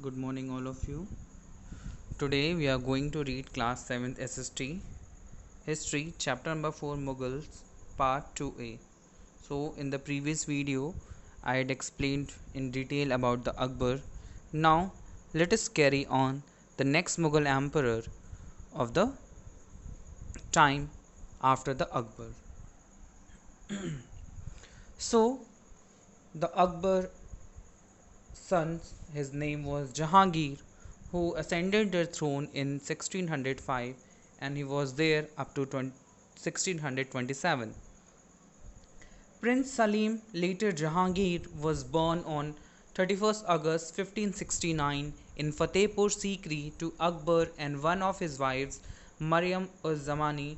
Good morning, all of you. Today we are going to read class 7th SST History, chapter number 4 Mughals, part 2a. So, in the previous video, I had explained in detail about the Akbar. Now, let us carry on the next Mughal emperor of the time after the Akbar. So, the Akbar son, his name was Jahangir, who ascended the throne in 1605 and he was there up to 1627. Prince Salim, later Jahangir, was born on 31st August 1569 in Fatehpur Sikri to Akbar and one of his wives, Maryam uz Zamani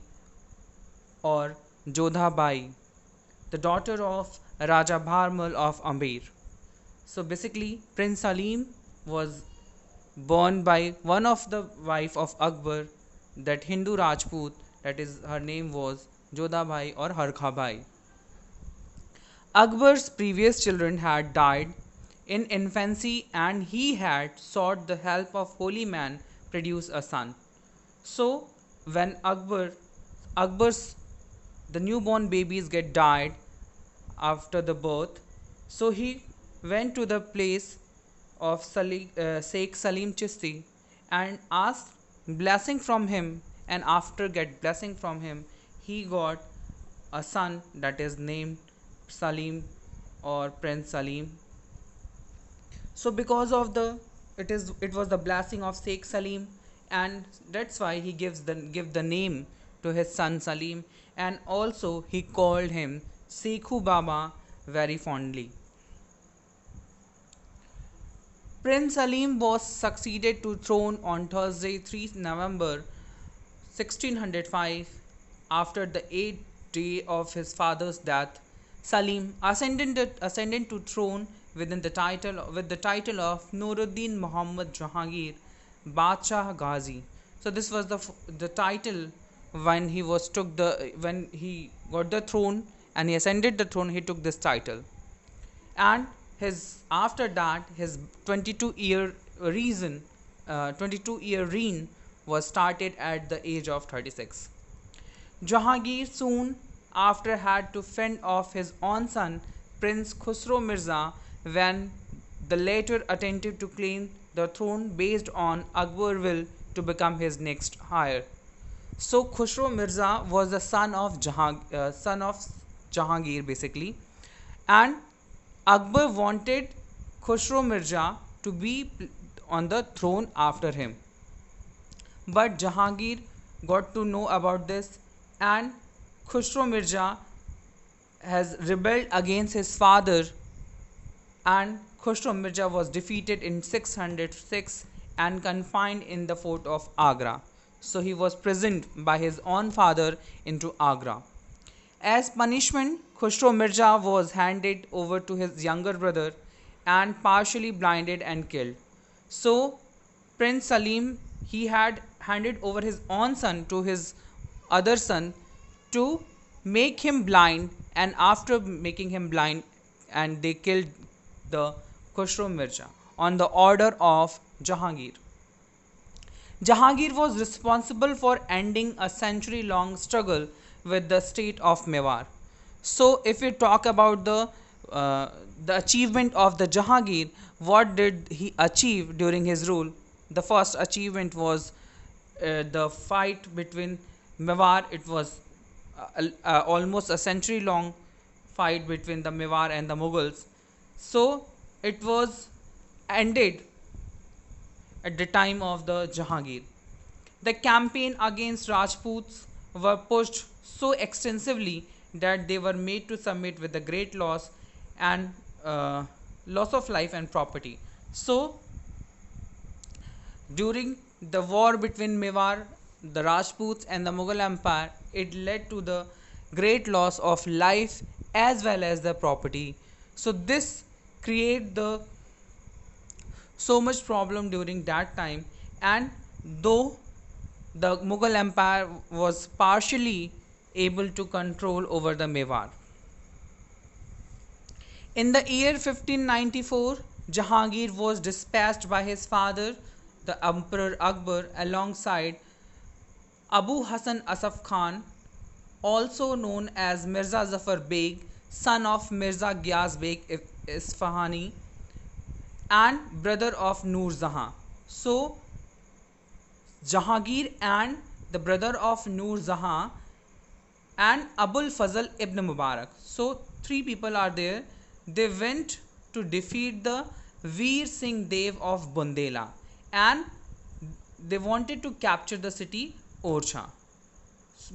or Jodha Bai, the daughter of Raja Bharmal of Amber. So basically, Prince Salim was born by one of the wife of Akbar, that Hindu Rajput, that is her name was Jodha Bai or Harkha Bai. Akbar's previous children had died in infancy and he had sought the help of holy man produce a son. So when Akbar's the newborn babies get died after the birth, so he went to the place of Sheikh Salim Chishti and asked blessing from him, and after get blessing from him he got a son that is named Salim or Prince Salim. So because of it was the blessing of Sheikh Salim, and that's why he give the name to his son Salim, and also he called him Sekhu Baba very fondly. Prince Salim was succeeded to throne on Thursday 3 November 1605 after the 8th day of his father's death. Salim ascended to throne with the title of Nuruddin Muhammad Jahangir Badshah Ghazi. So this was the title when when he got the throne and he ascended the throne, he took this title. And his after that his 22-year reign was started at the age of 36. Jahangir soon after had to fend off his own son Prince Khusro Mirza when the latter attempted to claim the throne based on Akbar's will to become his next heir. So Khusro Mirza was the son of Jahangir basically, and Akbar wanted Khusro Mirza to be on the throne after him. But Jahangir got to know about this, and Khusro Mirza has rebelled against his father, and Khusro Mirza was defeated in 606 and confined in the fort of Agra. So he was prisoned by his own father into Agra. As punishment, Khusro Mirza was handed over to his younger brother and partially blinded and killed. So Prince Salim, he had handed over his own son to his other son to make him blind, and after making him blind, and they killed the Khusro Mirza on the order of Jahangir. Jahangir was responsible for ending a century long struggle with the state of Mewar. So, if we talk about the achievement of the Jahangir, what did he achieve during his rule? The first achievement was the fight between Mewar. It was almost a century long fight between the Mewar and the Mughals. So, it was ended at the time of the Jahangir. The campaign against Rajputs were pushed so extensively that they were made to submit with the great loss and loss of life and property. So, during the war between Mewar, the Rajputs and the Mughal Empire, it led to the great loss of life as well as the property. So this create the so much problem during that time, and though the Mughal Empire was partially able to control over the Mewar. In the year 1594, Jahangir was dispatched by his father, the Emperor Akbar, alongside Abu Hassan Asaf Khan, also known as Mirza Zafar Beg, son of Mirza Ghias Beg Isfahani and brother of Noor Jahan. So, Jahangir and the brother of Noor Jahan and Abul Fazl ibn Mubarak. So, three people are there. They went to defeat the Veer Singh Dev of Bundela and they wanted to capture the city Orcha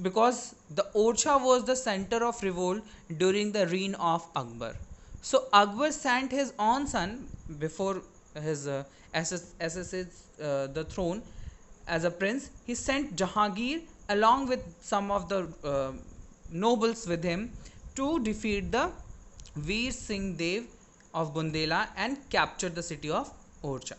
because the Orcha was the center of revolt during the reign of Akbar. So Akbar sent his own son before his accesses the throne as a prince. He sent Jahangir along with some of the nobles with him to defeat the Veer Singh Dev of Bundela and capture the city of Orcha.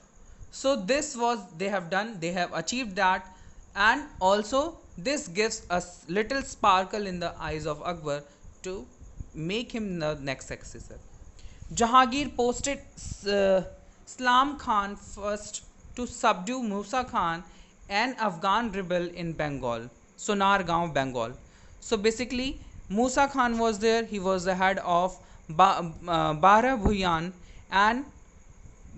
So this was they have done, they have achieved that, and also this gives us little sparkle in the eyes of Akbar to make him the next successor. Jahangir posted Islam Khan first to subdue Musa Khan, an Afghan rebel in Bengal, Sonargaon, Bengal. So basically, Musa Khan was there. He was the head of Bara Bhuyan and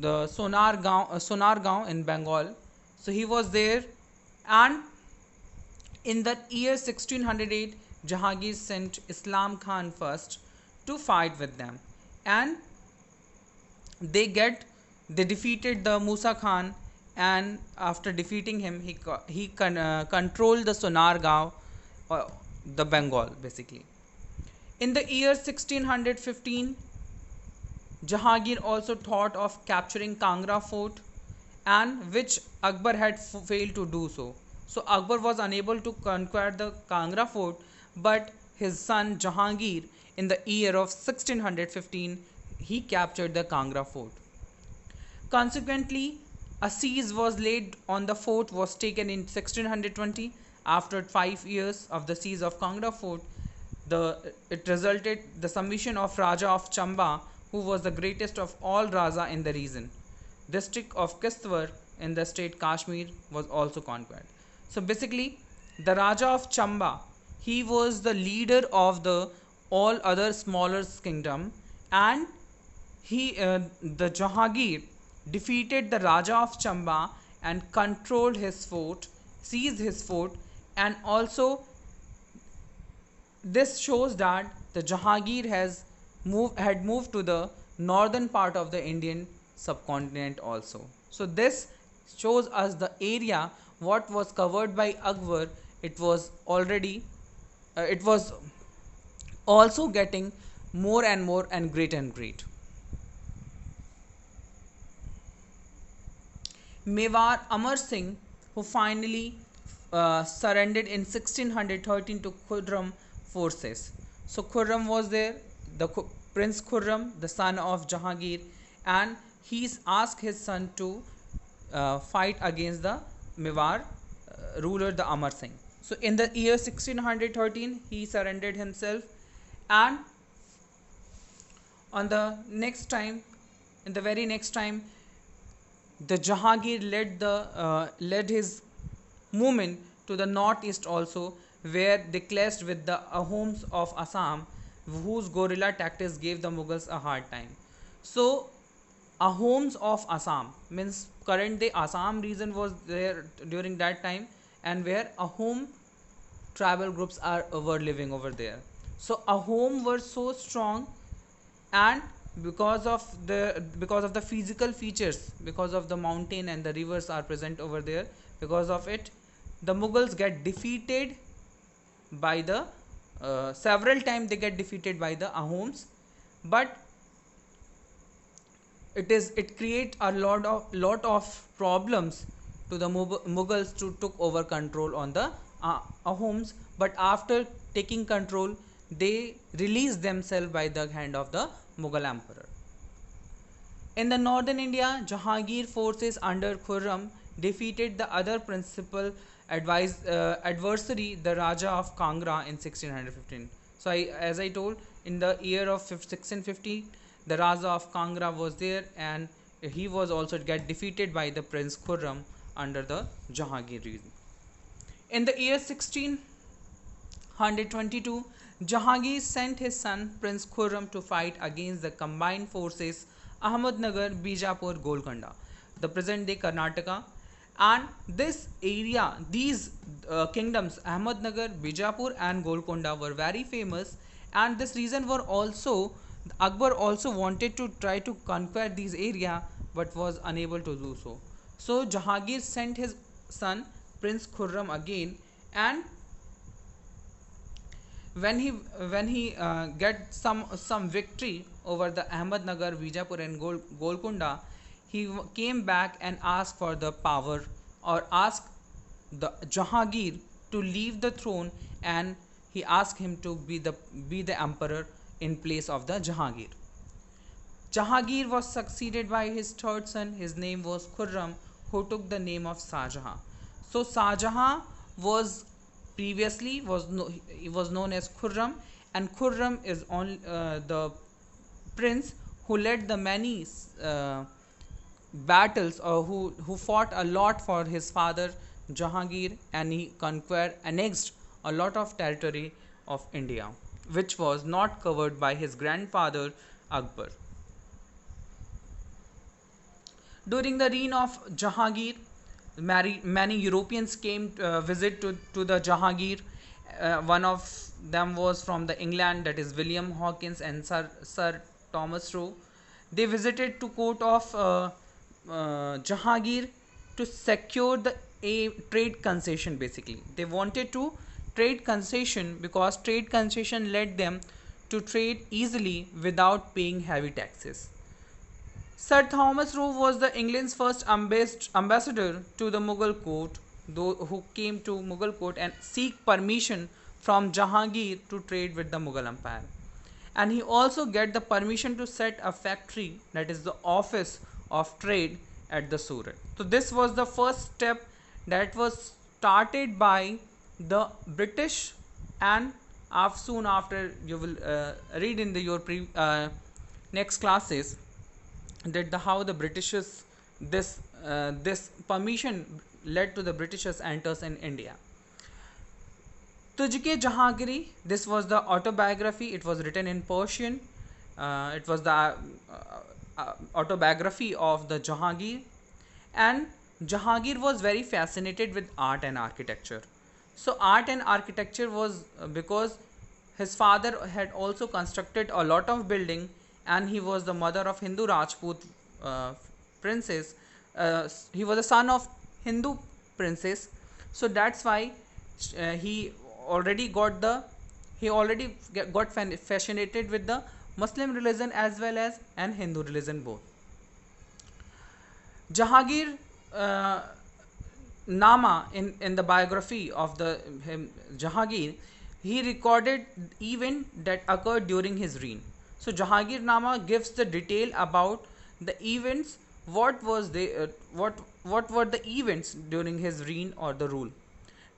the Sonargaon in Bengal. So he was there, and in the year 1608, Jahangir sent Islam Khan first to fight with them, and they defeated the Musa Khan, and after defeating him, he controlled the Sonargaon, the Bengal basically. In the year 1615, Jahangir also thought of capturing Kangra fort, and which Akbar had failed to do so. So Akbar was unable to conquer the Kangra fort, but his son Jahangir in the year of 1615 he captured the Kangra fort. Consequently, a siege was laid on the fort was taken in 1620. After 5 years of the siege of Kangra fort, it resulted the submission of Raja of Chamba, who was the greatest of all Raja in the region. District of Kishtwar in the state Kashmir was also conquered. So basically, the Raja of Chamba, he was the leader of the all other smaller kingdom, and the Jahangir defeated the Raja of Chamba and controlled his fort, seized his fort, and also this shows that the Jahangir had moved to the northern part of the Indian subcontinent also. So this shows us the area what was covered by Akbar. It was already it was also getting more and more and great and great. Mewar Amar Singh, who finally surrendered in 1613 to Khurram forces. So Khurram was there, the Prince Khurram, the son of Jahangir, and he's asked his son to fight against the Mewar ruler, the Amar Singh. So in the year 1613, he surrendered himself, and on the next time, in the very next time, the Jahangir led his movement to the northeast also, where they clashed with the Ahoms of Assam, whose guerrilla tactics gave the Mughals a hard time. So Ahoms of Assam means current day Assam region was there during that time, and where Ahom tribal groups were living over there. So Ahom were so strong, and because of the physical features, because of the mountain and the rivers are present over there, because of it, the Mughals get defeated by the several times they get defeated by the Ahoms, but it creates a lot of problems to the Mughals to took over control on the Ahoms. But after taking control, they released themselves by the hand of the Mughal emperor. In the northern India, Jahangir forces under Khurram defeated the other principal adversary, the Raja of Kangra, in 1615. So as I told, in the year of 1650, the Raja of Kangra was there, and he was also get defeated by the Prince Khurram under the Jahangir regime. In the year 1622, Jahangir sent his son Prince Khurram to fight against the combined forces Ahmednagar, Bijapur, Golconda, the present day Karnataka. And this area, these kingdoms, Ahmednagar, Bijapur, and Golconda, were very famous. And this reason were also Akbar also wanted to try to conquer these area, but was unable to do so. So Jahangir sent his son Prince Khurram again, and when he get some victory over the Ahmednagar, Bijapur, and Golconda, he came back and asked for the power, or asked the Jahangir to leave the throne, and he asked him to be the emperor in place of the Jahangir. Jahangir was succeeded by his third son. His name was Khurram, who took the name of Shah Jahan. So Shah Jahan was previously he was known as Khurram, and Khurram is on the prince who led the many battles, or who fought a lot for his father Jahangir, and he annexed a lot of territory of India, which was not covered by his grandfather Akbar. During the reign of Jahangir, many Europeans came visit to the Jahangir. One of them was from the England, that is William Hawkins and Sir Thomas Roe. They visited to court of Jahangir to secure a trade concession. Basically, they wanted to trade concession because trade concession led them to trade easily without paying heavy taxes. Sir Thomas Roe was the England's first ambassador to the Mughal court, who came to Mughal court and seek permission from Jahangir to trade with the Mughal Empire. And he also get the permission to set a factory, that is the office of trade, at the Surat. So this was the first step that was started by the British, and soon after you will read in your next classes that how the Britishers this permission led to the Britishers enters in India. Tujhke Jahangiri, this was the autobiography. It was written in Persian. It was the autobiography of the Jahangir, and Jahangir was very fascinated with art and architecture. So art and architecture was because his father had also constructed a lot of building, and he was the mother of Hindu Rajput princess. He was a son of Hindu princess, so that's why he already got fascinated with the Muslim religion as well as and Hindu religion both. Jahangir Nama, in the biography of Jahangir, he recorded event that occurred during his reign. So Jahangir Nama gives the detail about the events. What were the events during his reign or the rule?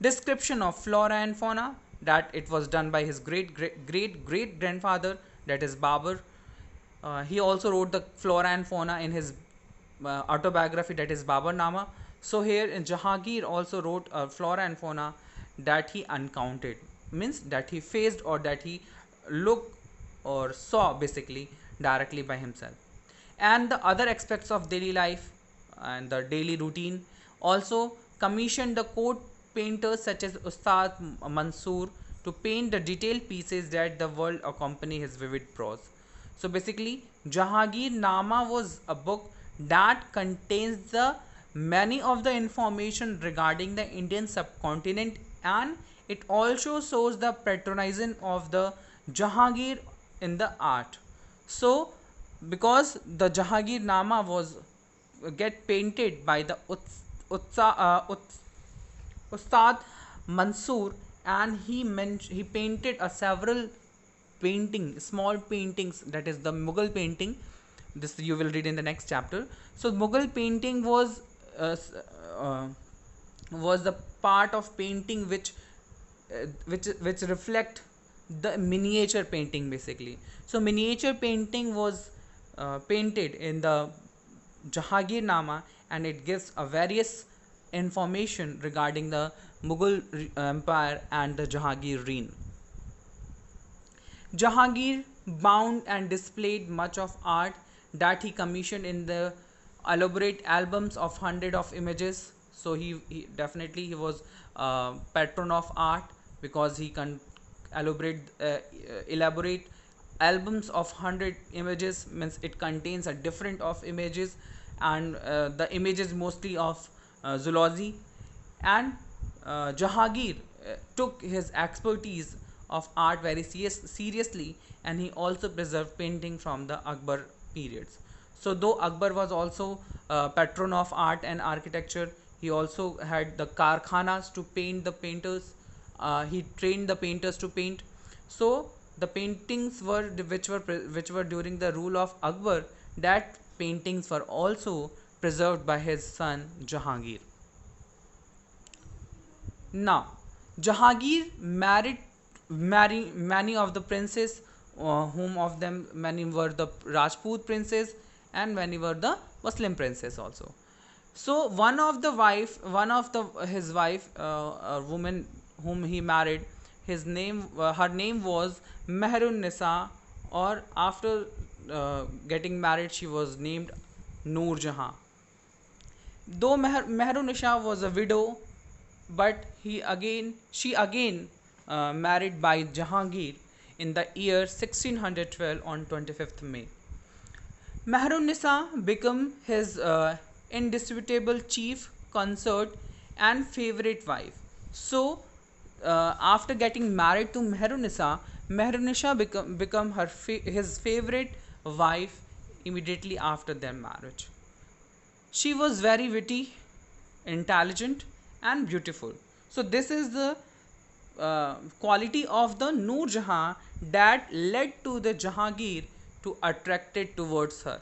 Description of flora and fauna, that it was done by his great grandfather, that is Babur. He also wrote the flora and fauna in his autobiography, that is Babur Nama. So here in Jahangir also wrote flora and fauna that he encountered, means that he faced or that he looked or saw basically directly by himself. And the other aspects of daily life and the daily routine. Also commissioned the court painters such as Ustad Mansoor to paint the detailed pieces that the world accompany his vivid prose. So basically Jahangir Nama was a book that contains the many of the information regarding the Indian subcontinent, and it also shows the patronizing of the Jahangir in the art. So because the Jahangir Nama was get painted by the Ustad Mansoor, and he painted a several small paintings, that is the Mughal painting. This you will read in the next chapter. So Mughal painting was the part of painting which reflect the miniature painting basically. So miniature painting was painted in the Jahangirnama, and it gives a various information regarding the Mughal Empire and the Jahangir reign. Jahangir bound and displayed much of art that he commissioned in the elaborate albums of hundred of images. So he definitely he was patron of art, because he can elaborate albums of 100 images, means it contains a different of images, and the images mostly of zoology. And Jahangir took his expertise of art very seriously, and he also preserved painting from the Akbar periods. So though Akbar was also patron of art and architecture, he also had the karkhanas to paint the painters. He trained the painters to paint. So the paintings were which were during the rule of Akbar, that paintings were also preserved by his son Jahangir. Now, Jahangir married many of the princes, whom of them many were the Rajput princes and many were the Muslim princes also. So one of the his wife, a woman whom he married, her name was Mehrun Nisa, or after getting married, she was named Noor Jahan. Though Mehrun Nisa was a widow, but she again married by Jahangir in the year 1612 on 25th May. Mehrun Nisa became his indisputable chief consort and favorite wife. So, after getting married to Mehrun Nisa become his favorite wife immediately after their marriage. She was very witty, intelligent, and beautiful. So this is the quality of the Noor Jahan that led to the Jahangir to attracted towards her.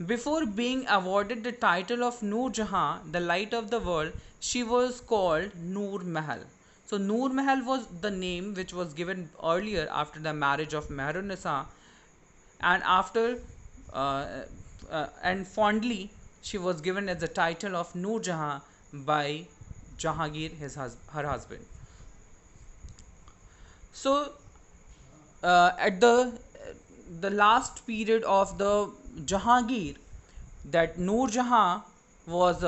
Before being awarded the title of Noor Jahan, the light of the world, she was called Noor Mahal. So Noor Mahal was the name which was given earlier after the marriage of Mehrun Nisa, and after and fondly she was given as the title of Noor Jahan by Jahangir, her husband. So at the last period of the Jahangir, that Noor Jahan was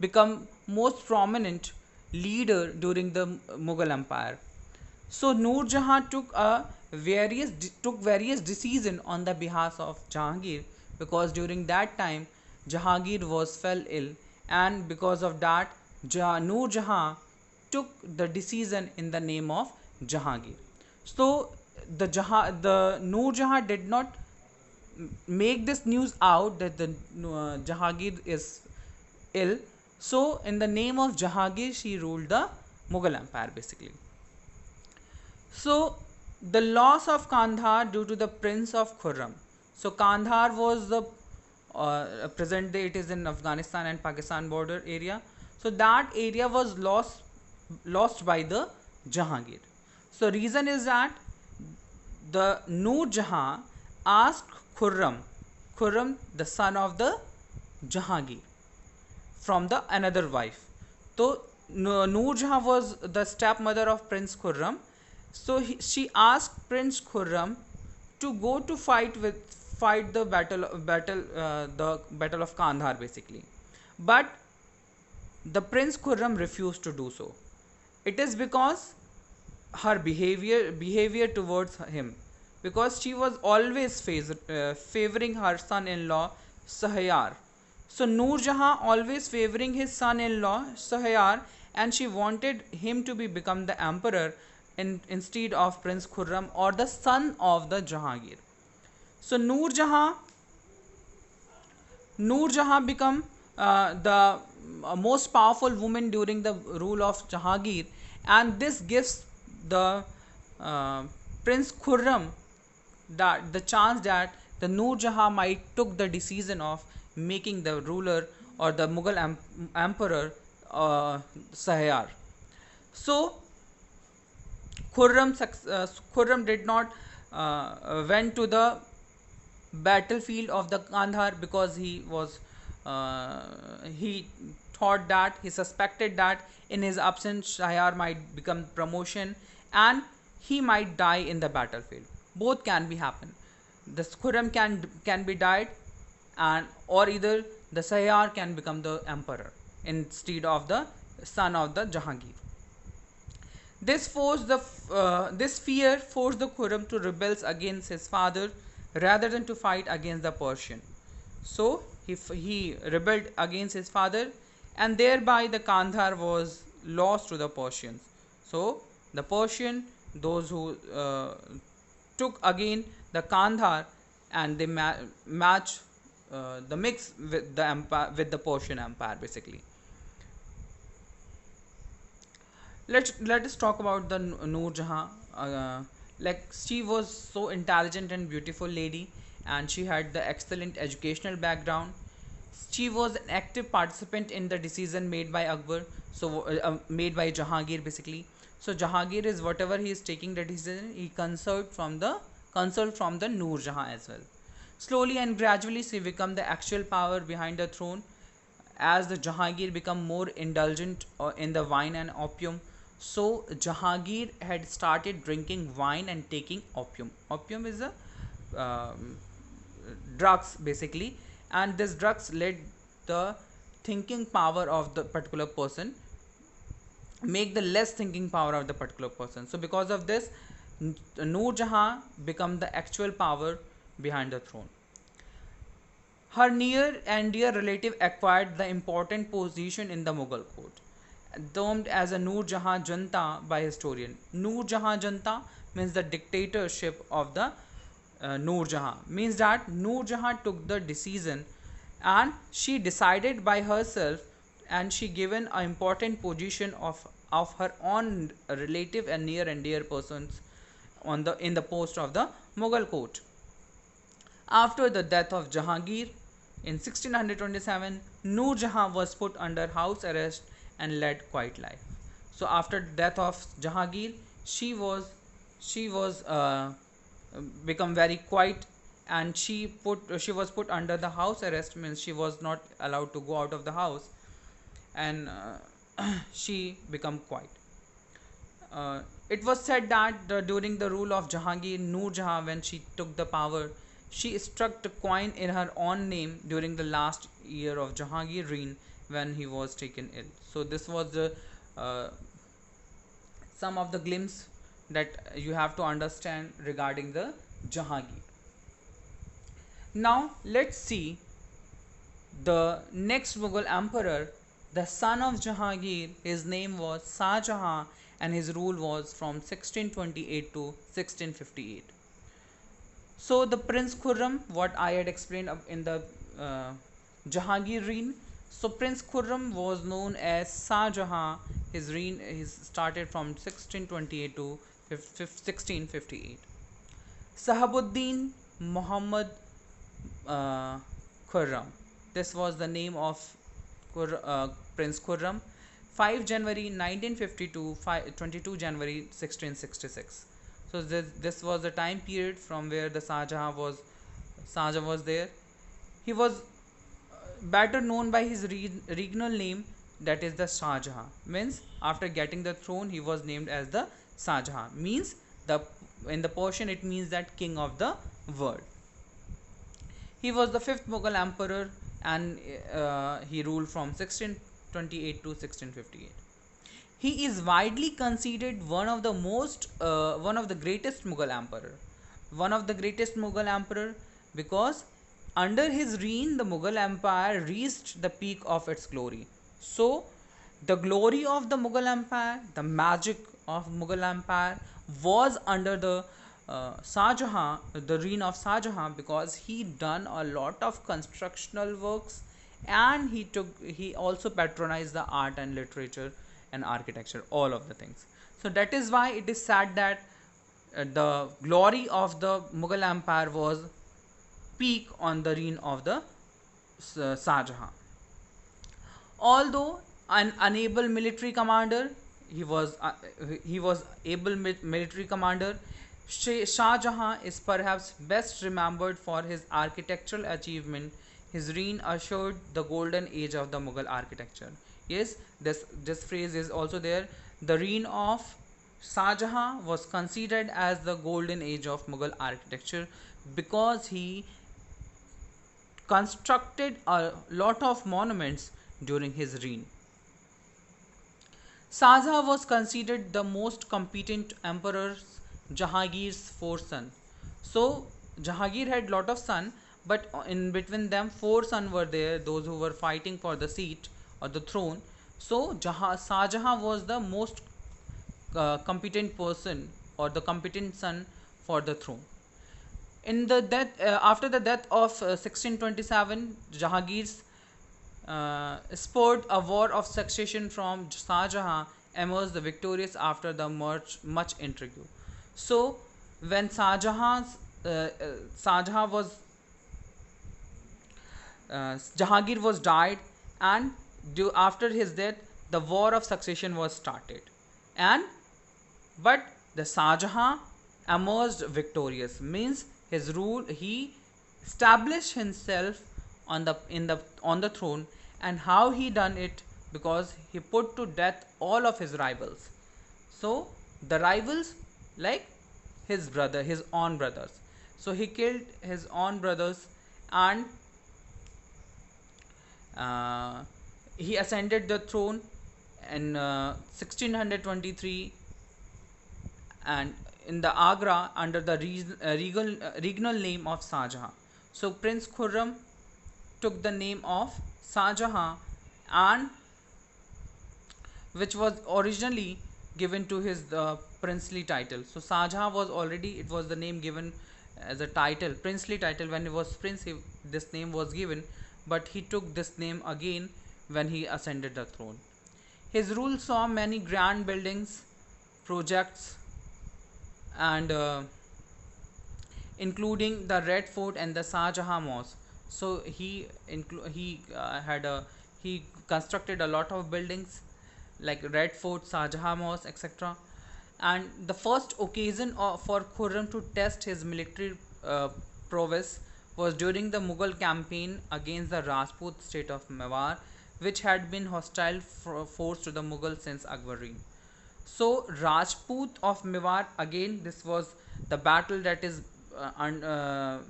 become most prominent leader during the Mughal Empire. So Noor Jahan took various decisions on the behalf of Jahangir, because during that time Jahangir was fell ill, and because of that Noor Jahan took the decision in the name of Jahangir. So the Noor Jahan did not make this news out that the Jahangir is ill. So in the name of Jahangir she ruled the Mughal Empire basically. So the loss of Kandahar due to the Prince of Khurram. So Kandahar was the present day it is in Afghanistan and Pakistan border area. So that area was lost by the Jahangir. So reason is that the Noor Jahan asked Khurram, the son of the Jahangir, from the another wife. So Noor Jahan was the stepmother of Prince Khurram. So she asked Prince Khurram to go to fight the battle of Kandahar basically, but the Prince Khurram refused to do so. It is because her behavior towards him, because she was always favoring her son-in-law Sahyar. So Noor Jahan always favoring his son-in-law Sahyar, and she wanted him to become the emperor instead of Prince Khurram, or the son of the Jahangir. So Noor Jahan become the most powerful woman during the rule of Jahangir, and this gives the Prince Khurram the chance that the Noor Jahan might took the decision of making the ruler or the Mughal emperor Sahyar. So Khurram did not went to the battlefield of the Kandahar, because he thought that, he suspected that in his absence Shahryar might become promotion and he might die in the battlefield. Both can be happen. The Khurram can be died, and or either the Shahryar can become the emperor instead of the son of the Jahangir. This fear forced the Khurram to rebel against his father rather than to fight against the Persian. So he rebelled against his father, and thereby the Kandahar was lost to the Persians. So the Persian, those who took again the Kandahar, and they match the mix with the empire, with the Persian Empire basically. Let us talk about the Noor Jahan. Like, she was so intelligent and beautiful lady, and she had the excellent educational background. She was an active participant in the decision made by Akbar, made by Jahangir basically. So Jahangir is whatever he is taking the decision, he consult from the Noor Jahan as well. Slowly and gradually, she become the actual power behind the throne as the Jahangir become more indulgent in the wine and opium. So Jahangir had started drinking wine and taking opium. Opium is a um, drugs basically, and this drugs led the thinking power of the particular person, make the less thinking power of the particular person. So because of this, Noor Jahan become the actual power behind the throne. Her near and dear relative acquired the important position in the Mughal court, termed as a Noor Jahan Janta by historian. Noor Jahan Janta means the dictatorship of the Noor Jahan. Means that Noor Jahan took the decision, and she decided by herself, and she given an important position of her own relative and dear persons in the post of the Mughal court. After the death of Jahangir in 1627, Noor Jahan was put under house arrest and led quiet life. So after the death of Jahangir, she was become very quiet, and she was put under the house arrest, means she was not allowed to go out of the house, and she become quiet. It was said that during the rule of Jahangir, Noor Jahan, when she took the power, she struck the coin in her own name during the last year of Jahangir reign when he was taken ill. So this was the uh, some of the glimpse that you have to understand regarding the Jahangir. Now let's see the next Mughal emperor, the son of Jahangir. His name was Shah Jahan, and his rule was from 1628 to 1658. So the Prince Khurram, what I had explained in the uh, Jahangir reign. So Prince Khurram was known as Shah Jahan. His reign is started from 1628 to 1658. Sahabuddin Muhammad Khurram. This was the name of Prince Khurram. 5 January 1952, 22 January 1666. So this was the time period from where the Shah Jahan was there. He was better known by his regnal name, that is the Shah Jahan. Means after getting the throne, he was named as the Shah Jahan. Means the in the Persian it means that king of the world. He was the fifth Mughal emperor, and he ruled from 1628 to 1658. He is widely considered one of the greatest Mughal emperor. One of the greatest Mughal emperor, because under his reign the Mughal Empire reached the peak of its glory. So the glory of the Mughal Empire, the magic of Mughal Empire was under the Shah Jahan, the reign of Shah Jahan, because he done a lot of constructional works, and he also patronized the art and literature and architecture, all of the things. So that is why it is said that the glory of the Mughal Empire was peak on the reign of the Shah Jahan. Although an unable military commander, he was able military commander. Shah Jahan is perhaps best remembered for his architectural achievement. His reign ushered the golden age of the Mughal architecture. Yes, this phrase is also there. The reign of Shah Jahan was considered as the golden age of Mughal architecture because he constructed a lot of monuments during his reign. Shah was considered the most competent emperor, Jahangir's fourth son. So Jahangir had lot of sons, but in between them four sons were there, those who were fighting for the seat or the throne. So Shah Jahan was the most competent person or the competent son for the throne. In the death After the death of 1627, Jahangir spurred a war of succession from Shah Jahan emerged the victorious after the much intrigue. So when Shah Jahan was Jahangir was died, and after his death the war of succession was started, and but the Shah Jahan emerged victorious, means his rule, he established himself on the throne. And how he done it? Because he put to death all of his rivals. So the rivals, like his own brothers. So he killed his own brothers, and uh, he ascended the throne in 1623, and in the Agra under the regal name of Shah Jahan. So Prince Khurram took the name of Shah Jahan, and which was originally given to his princely title. So Shah Jahan was already, it was the name given as a title, princely title. When he was prince, this name was given, but he took this name again when he ascended the throne. His rule saw many grand buildings, projects, and including the Red Fort and the Shah Jahan Mosque. So he constructed a lot of buildings like Red Fort, Shah Jahan Mosque, etc. And the first occasion for Khurram to test his military prowess was during the Mughal campaign against the Rajput state of Mewar, which had been hostile force to the Mughal since Akbar reign. So Rajput of Mewar, again this was the battle that is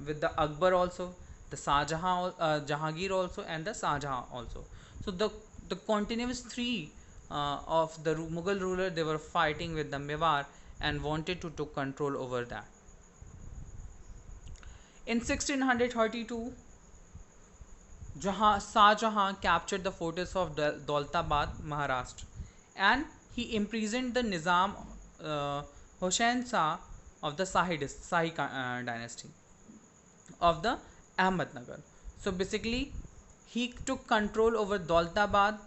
with the Akbar also, the Jahangir also, and the Shah Jahan also. So the continuous three of the Mughal ruler, they were fighting with the Mewar and wanted to take control over that. In 1632, Shah Jahan captured the fortress of Daulatabad, Maharashtra, and he imprisoned the Nizam Hossein Shah of the Shahi dynasty of the Ahmednagar. So basically, he took control over Daulatabad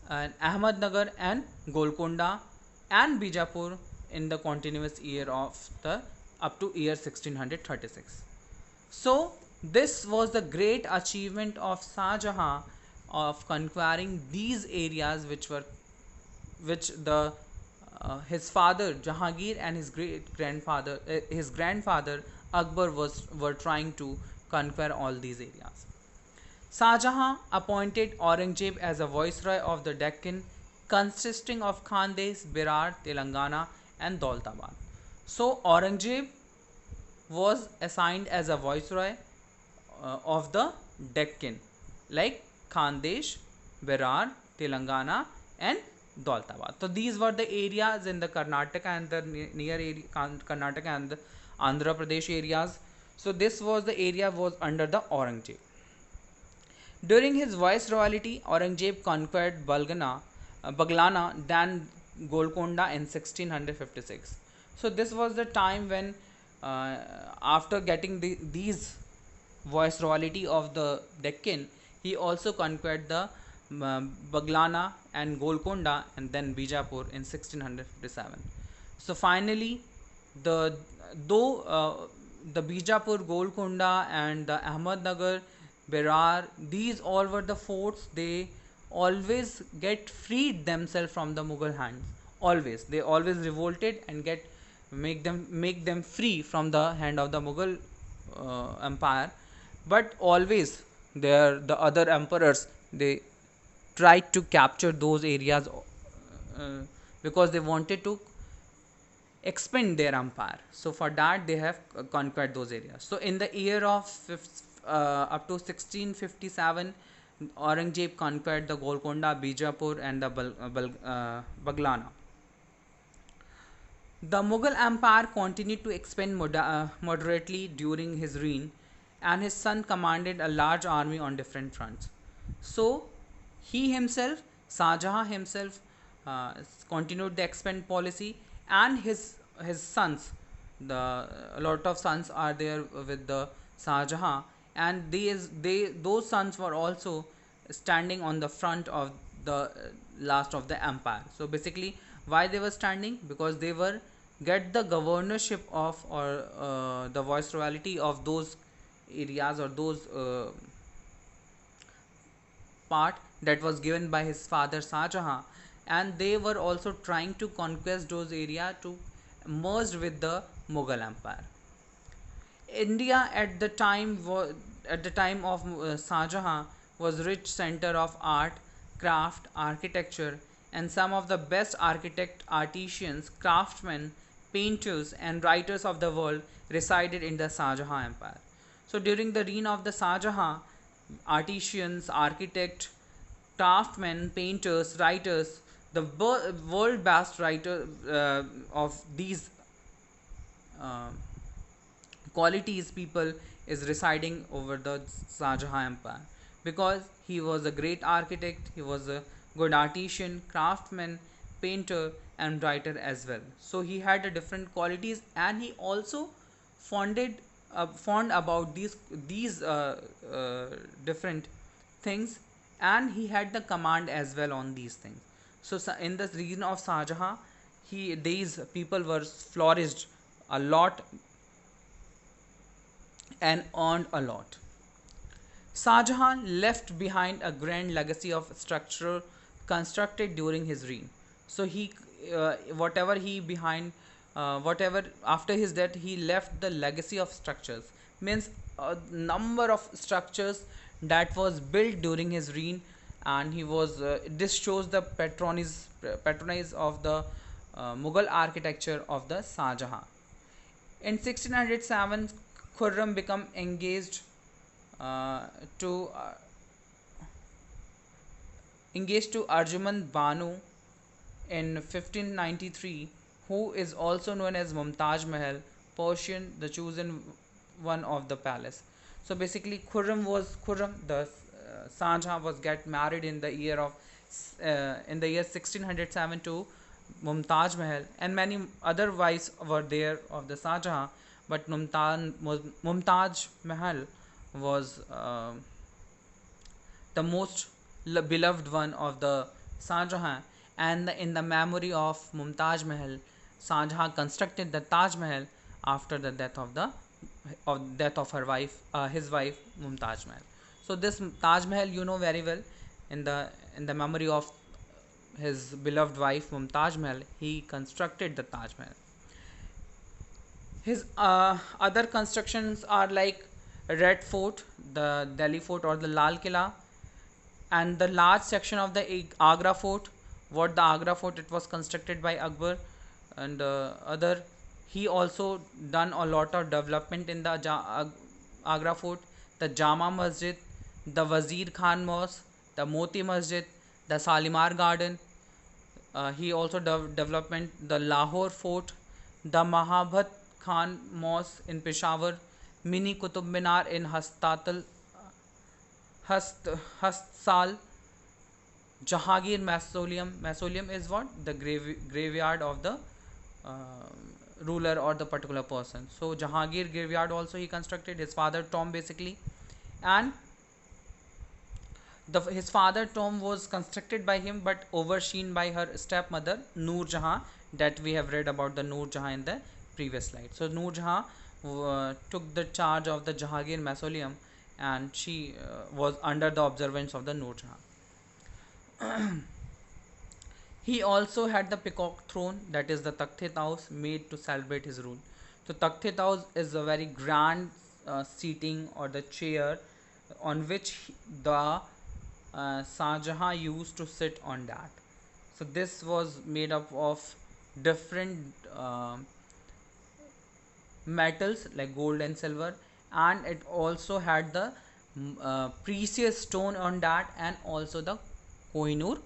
and Ahmednagar and Golconda and Bijapur in the continuous year of the up to year 1636. So this was the great achievement of Shah Jahan of conquering these areas which the his father Jahangir and his grandfather Akbar were trying to conquer all these areas. Shah Jahan appointed Aurangzeb as a viceroy of the Deccan, consisting of Khandesh, Berar, Telangana, and Daulatabad. So Aurangzeb was assigned as a viceroy of the Deccan, like Khandesh, Berar, Telangana, and Daulatabad. So these were the areas in the Karnataka and the near area, Karnataka and the Andhra Pradesh areas. So this was the area was under the Aurangzeb. During his viceroyalty, Aurangzeb conquered Baglana, then Golconda in 1656. So this was the time when, after getting these viceroyalty of the Deccan, he also conquered the Baglana and Golconda and then Bijapur in 1657. So finally, the though the Bijapur, Golconda, and the Ahmednagar, Berar, these all were the forts. They always get freed themselves from the Mughal hands. Always, they always revolted and get make them free from the hand of the Mughal empire. But always the other emperors, they tried to capture those areas, because they wanted to expand their empire. So for that they have conquered those areas. So in the year of up to 1657, Aurangzeb conquered the Golconda, Bijapur, and the Baglana. The Mughal Empire continued to expand moderately during his reign, and his son commanded a large army on different fronts. So, he himself, Shah Jahan himself, uh, continued the expand policy, and his sons, a lot of sons are there with the Shah Jahan, and those sons were also standing on the front of the last of the empire. So basically, why they were standing? Because they were get the governorship of, or the viceroyalty of those areas, or those part that was given by his father Shah Jahan, and they were also trying to conquest those areas to merge with the Mughal Empire. India at the time of Shah Jahan was rich center of art, craft, architecture, and some of the best artisans, craftsmen, painters, and writers of the world resided in the Shah Jahan Empire. So during the reign of the Shah Jahan, artisans, architects, craftsmen, painters, writers, the world best writer of these uh, qualities people is residing over the Shah Jahan Empire, because he was a great architect, he was a good artisan, craftsman, painter, and writer as well. So he had a different qualities, and he also founded fond about these different things, and he had the command as well on these things. So in the region of Shah Jahan, these people were flourished a lot and earned a lot. Shah Jahan left behind a grand legacy of structure constructed during his reign. So whatever he behind, whatever after his death, he left the legacy of structures. Means a number of structures that was built during his reign, and he was. This shows the patronage of the Mughal architecture of the Shah Jahan. In 1607, Khurram became uh, to uh, engaged to Arjuman Banu in 1593, who is also known as Mumtaz Mahal, Persian, the chosen one of the palace. So basically, Khurram, the Shah Jahan was get married in the year 1607 to Mumtaz Mahal, and many other wives were there of the Shah Jahan, but Mumtaz Mahal was the most beloved one of the Shah Jahan, and in the memory of Mumtaz Mahal, Shah Jahan constructed the Taj Mahal after the death of her wife, his wife Mumtaz Mahal. So this Taj Mahal, you know very well, in the memory of his beloved wife Mumtaz Mahal, he constructed the Taj Mahal. His other constructions are like Red Fort, the Delhi Fort or the Lal Killa, and the large section of the Agra Fort. What the Agra Fort, it was constructed by Akbar, and other. He also done a lot of development in the Agra Fort, the Jama Masjid, the Wazir Khan Mosque, the Moti Masjid, the Salimar Garden. He also development the Lahore Fort, the Mahabhat Khan Mosque in Peshawar, Mini Qutub Minar in Hastsal, Jahangir Mausoleum. Mausoleum is what? The graveyard of the uh, ruler or the particular person. So Jahangir graveyard also he constructed, his father tomb basically, and his father tomb was constructed by him but overseen by her stepmother Noor Jahan, that we have read about the Noor Jahan in the previous slide. So Noor Jahan took the charge of the Jahangir Mausoleum, and she was under the observance of the Noor Jahan. He also had the peacock throne, that is the Takht House, made to celebrate his rule. So Takht House is a very grand seating or the chair on which the Shah Jahan used to sit on that. So this was made up of different metals like gold and silver, and it also had the precious stone on that, and also the Kohinoor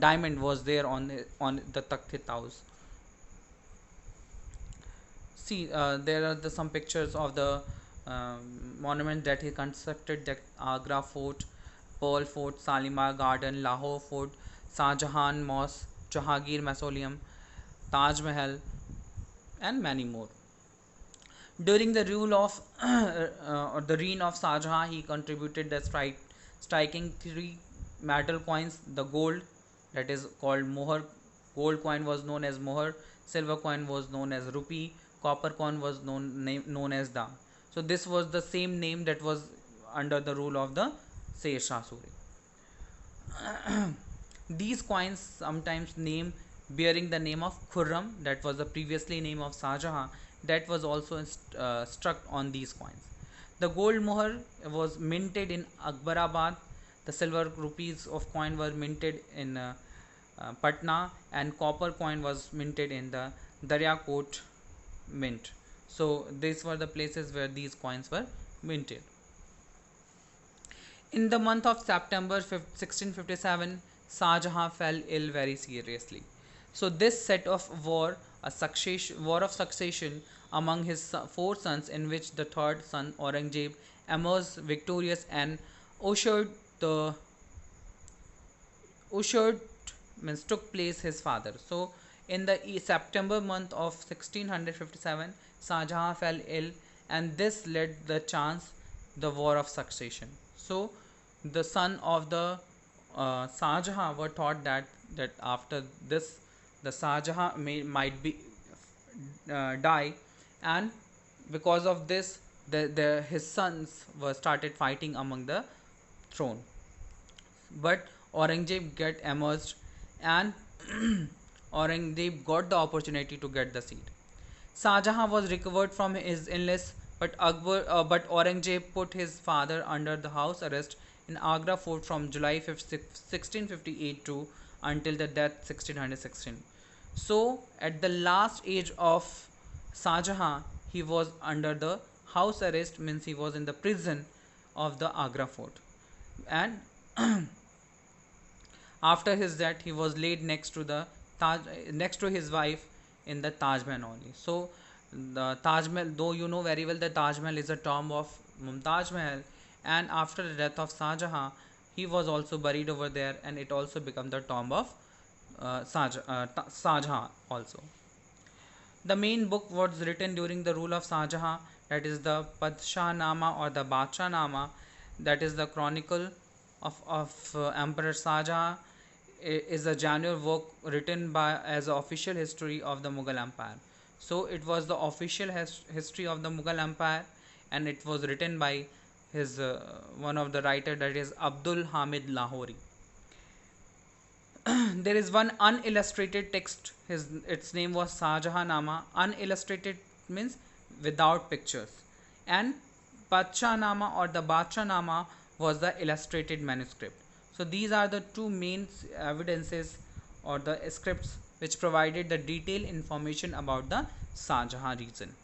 diamond was there on the Takht House. See, there are some pictures of the monument that he constructed: the Agra Fort, Pearl Fort, Shalimar Garden, Lahore Fort, Shah Jahan Mosque, Jahangir Mausoleum, Taj Mahal, and many more. During the rule of or the reign of Shah Jahan, he contributed the striking three metal coins: the gold, that is called mohar. Gold coin was known as mohar. Silver coin was known as rupee. Copper coin was known as dam. So this was the same name that was under the rule of the Sher Shah Suri. These coins sometimes name bearing the name of Khurram, that was the previously name of Shah Jahan, that was also struck on these coins. The gold mohr was minted in Akbarabad. The silver rupees of coin were minted in Patna, and copper coin was minted in the Daryakot mint. So these were the places where these coins were minted. In the month of September 1657, Shah Jahan fell ill very seriously. So this set off war of succession among his four sons, in which the third son Aurangzeb emerged victorious and ushered the ushered means took place his father. So in the September month of 1657, Shah Jahan fell ill, and this led the chance the war of succession. So the son of the Shah Jahan were thought that after this the Shah Jahan might be die, and because of this his sons were started fighting among the throne. But Aurangzeb get emerged, and Aurangzeb got the opportunity to get the seat. Shah Jahan was recovered from his illness, but Aurangzeb put his father under the house arrest in Agra fort from July 5th, 1658 to until the death 1616. So, at the last age of Shah Jahan, he was under the house arrest, means he was in the prison of the Agra fort, and after his death, he was laid next to the Taj, next to his wife in the Taj Mahal only. So the Taj Mahal, though you know very well, the Taj Mahal is a tomb of Mumtaz Mahal, and after the death of Shah Jahan, he was also buried over there, and it also became the tomb of Shah Jahan also. The main book was written during the rule of Shah Jahan, that is the Padshah Nama or the Badshah Nama, that is the chronicle of Emperor Shah Jahan, is a genuine work written by as an official history of the Mughal Empire. So it was the official history of the Mughal Empire, and it was written by his one of the writer, that is Abdul Hamid Lahori. There is one unillustrated text. Its name was Shah Jahan Nama. Unillustrated means without pictures, and Badshah Nama or the Badshah Nama was the illustrated manuscript. So these are the two main evidences or the scripts which provided the detailed information about the Shah Jahan region.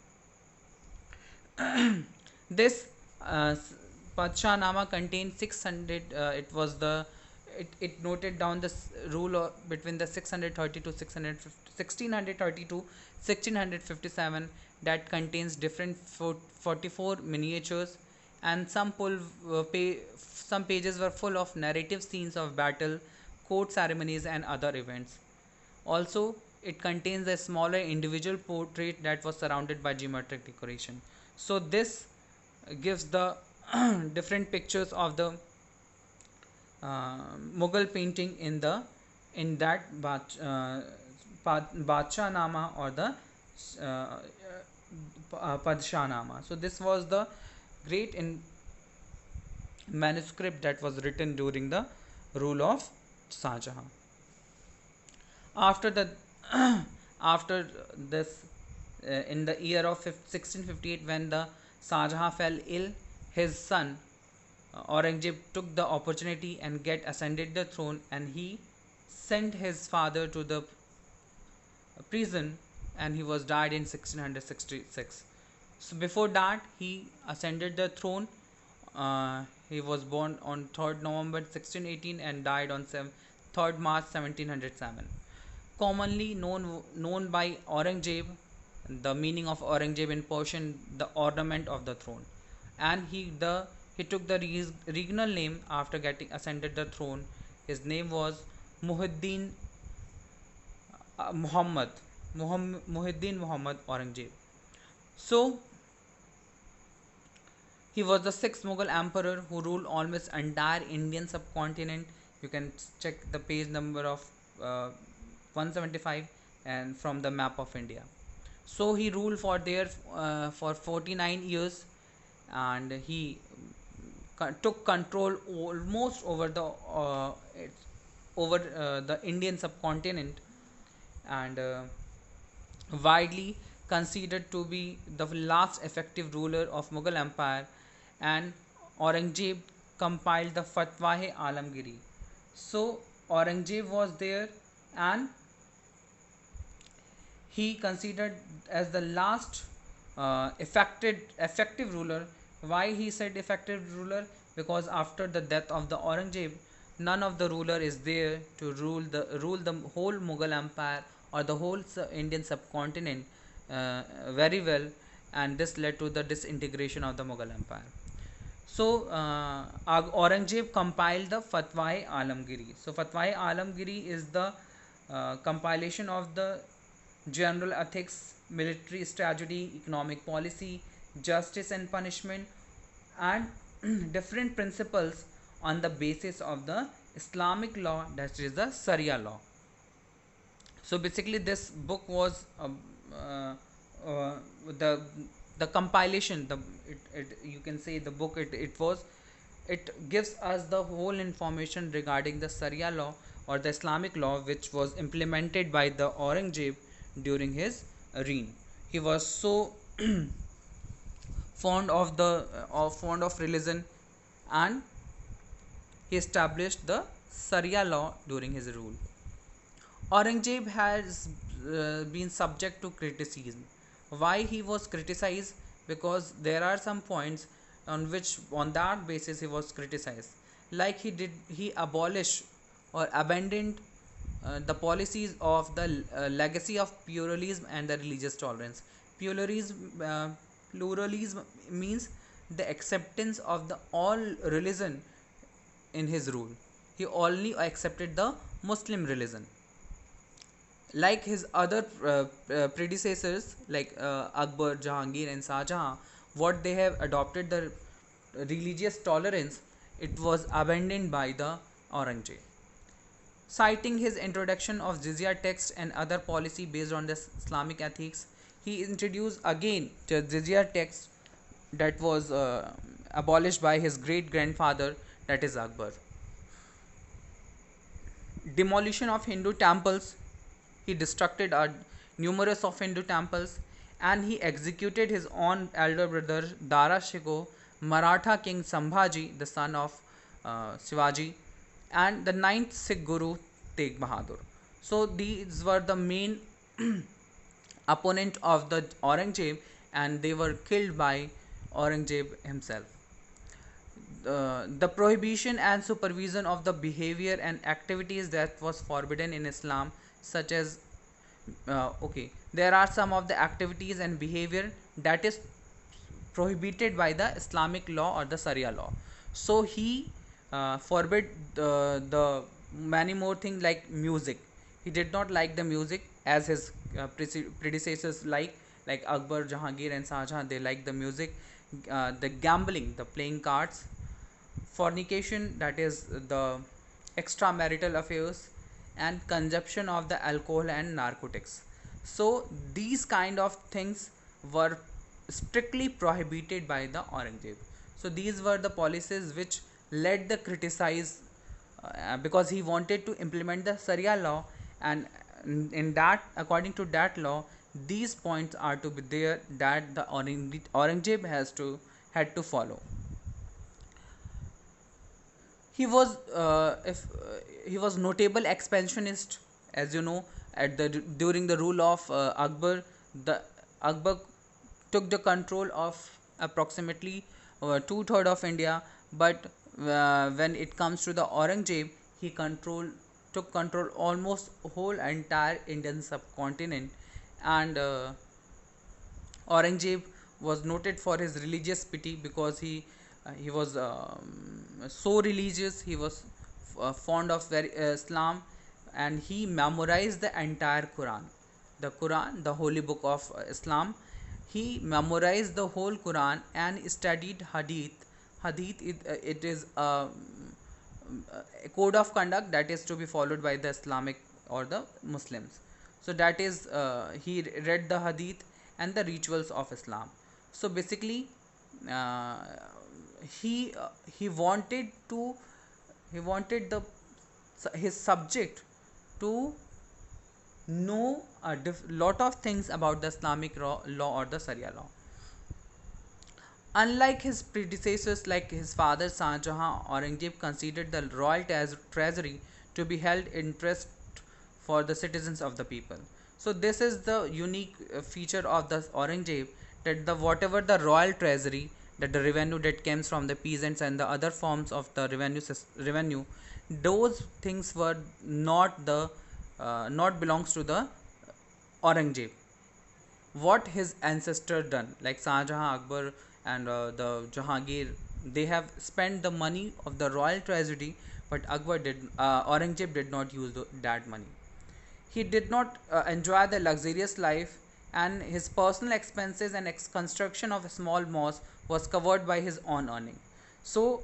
This Padshah Nama contained 600. It noted down the rule between the 630 to 1630 to 1657, that contains different 44 miniatures, and some pages were full of narrative scenes of battle, court ceremonies, and other events. Also, it contains a smaller individual portrait that was surrounded by geometric decoration. So this gives the different pictures of the Mughal painting in that Badshah Nama or the Padshah Nama. So this was the great manuscript that was written during the rule of Shah Jahan. After the after this, in the year of 1658, when the Shah Jahan fell ill, his son Aurangzeb took the opportunity and get ascended the throne, and he sent his father to the prison, and he was died in 1666. So before that, he ascended the throne. He was born on 3rd November 1618 and died on 3rd March 1707. Commonly known by Aurangzeb, the meaning of Aurangzeb in Persian, the ornament of the throne, and he took the regnal name after getting ascended the throne. His name was Muhyiddin Muhyiddin Muhammad Aurangzeb. So he was the sixth Mughal emperor who ruled almost entire Indian subcontinent. You can check the page number of 175 and from the map of India. So he ruled for 49 years, and he took control almost over the Indian subcontinent, and widely considered to be the last effective ruler of Mughal Empire. And Aurangzeb compiled the Fatwa-e-Alamgiri. So Aurangzeb was there, and he considered as the last effective ruler. Why he said effective ruler? Because after the death of the Aurangzeb, none of the ruler is there to rule the whole Mughal Empire or the whole Indian subcontinent very well, and this led to the disintegration of the Mughal Empire. So Aurangzeb compiled the Fatwa-e-Alamgiri. So Fatwa-e-Alamgiri is the compilation of the general ethics, military strategy, economic policy, justice and punishment, and different principles on the basis of the Islamic law, that is the Sharia law. So basically, this book was uh, uh, the the compilation. You can say the book. It gives us the whole information regarding the Sharia law or the Islamic law, which was implemented by the Aurangzeb during his reign. He was so fond of religion, and he established the Sharia law during his rule. Aurangzeb has been subject to criticism. Why he was criticized? Because there are some points on that basis he was criticized. Like he abolished or abandoned the policies of the legacy of pluralism and the religious tolerance. Pluralism means the acceptance of the all religion in his rule. He only accepted the Muslim religion. Like his other predecessors, like Akbar, Jahangir, and Shah Jahan, what they have adopted the religious tolerance, it was abandoned by the Aurangzeb. Citing his introduction of jizya tax and other policy based on the Islamic ethics, he introduced again the jizya tax that was abolished by his great grandfather, that is Akbar. Demolition of Hindu temples. He destructed numerous of Hindu temples, and he executed his own elder brother Dara Shikoh, Maratha king Sambhaji, the son of Shivaji, and the ninth Sikh Guru Tegh Bahadur. So these were the main opponent of the Aurangzeb, and they were killed by Aurangzeb himself. The prohibition and supervision of the behavior and activities that was forbidden in Islam, such as there are some of the activities and behavior that is prohibited by the Islamic law or the Sharia law. So he forbid the many more things like music. He did not like the music as his predecessors like Akbar, Jahangir, and Shah Jahan. They like the music, the gambling, the playing cards, fornication, that is the extramarital affairs, and consumption of the alcohol and narcotics. So these kind of things were strictly prohibited by the Aurangzeb. So these were the policies which led the criticize because he wanted to implement the Sharia law, and in that, according to that law, these points are to be there that the Aurangzeb had to follow. He was if he was notable expansionist, as you know. At the During the rule of Akbar, the Akbar took the control of approximately two-third of India, but when it comes to the Aurangzeb, he took control almost whole entire Indian subcontinent. And Aurangzeb was noted for his religious piety, because he was so religious. He was fond of Islam, and he memorized the entire Quran, the holy book of Islam. He memorized the whole Quran and studied Hadith. Hadith, it is a code of conduct that is to be followed by the Islamic or the Muslims. So that is, he read the Hadith and the rituals of Islam. So basically, uh, he uh, he wanted to he wanted the his subject to know a lot of things about the Islamic law or the Sharia law. Unlike his predecessors, like his father Shah Jahan, Aurangzeb considered the royal treasury to be held in trust for the citizens of the people. So this is the unique feature of the Aurangzeb, that the whatever the royal treasury, that the revenue that comes from the peasants and the other forms of the revenue, those things were not belongs to the Aurangzeb. What his ancestor done, like Shah Jahan, Akbar, and the Jahangir, they have spent the money of the royal treasury, but Aurangzeb did not use that money. He did not enjoy the luxurious life, and his personal expenses and construction of a small mosque was covered by his own earning. So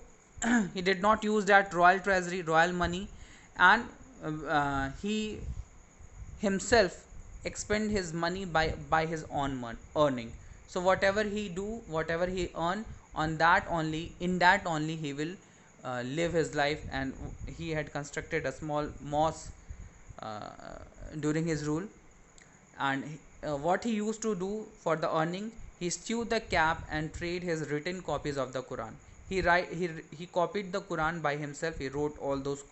he did not use that royal treasury, royal money, and he himself expend his money by his own earning. So whatever he do, whatever he earn, on that only, in that only he will live his life. And he had constructed a small mosque uh, during his rule. And what he used to do for the earning, he stewed the cap and trade his written copies of the Quran. He copied the Quran by himself. He wrote all those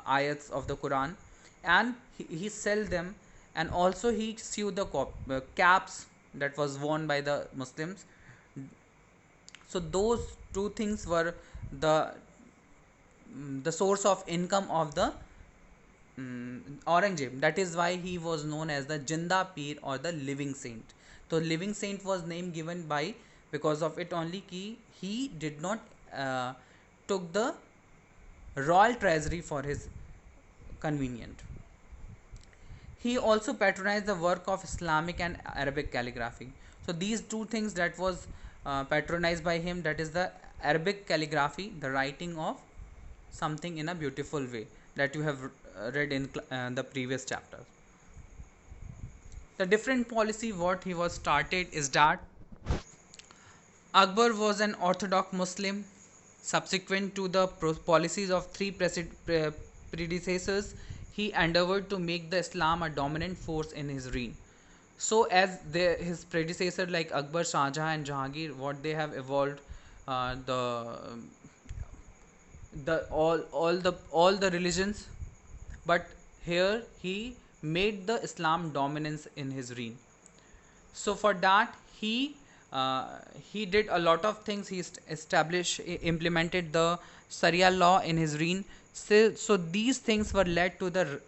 ayats of the Quran, and he sell them. And also he sewed the caps that was worn by the Muslims. So those two things were the the source of income of the Aurangzeb. That is why he was known as the Jinda Peer, or the living saint. So living saint was name given by, because of it only, he did not took the royal treasury for his convenient. He also patronized the work of Islamic and Arabic calligraphy. So these two things that was patronized by him, that is the Arabic calligraphy, the writing of something in a beautiful way, that you have read in the previous chapter. The different policy what he was started is that Akbar was an orthodox Muslim. Subsequent to the policies of three predecessors, he endeavored to make the Islam a dominant force in his reign. So as his predecessor like Akbar, Shah Jahan, and Jahangir, what they have evolved, the all the religions, but here he made the Islam dominance in his reign. So for that, he did a lot of things. He implemented the Sharia law in his reign. So these things were led to the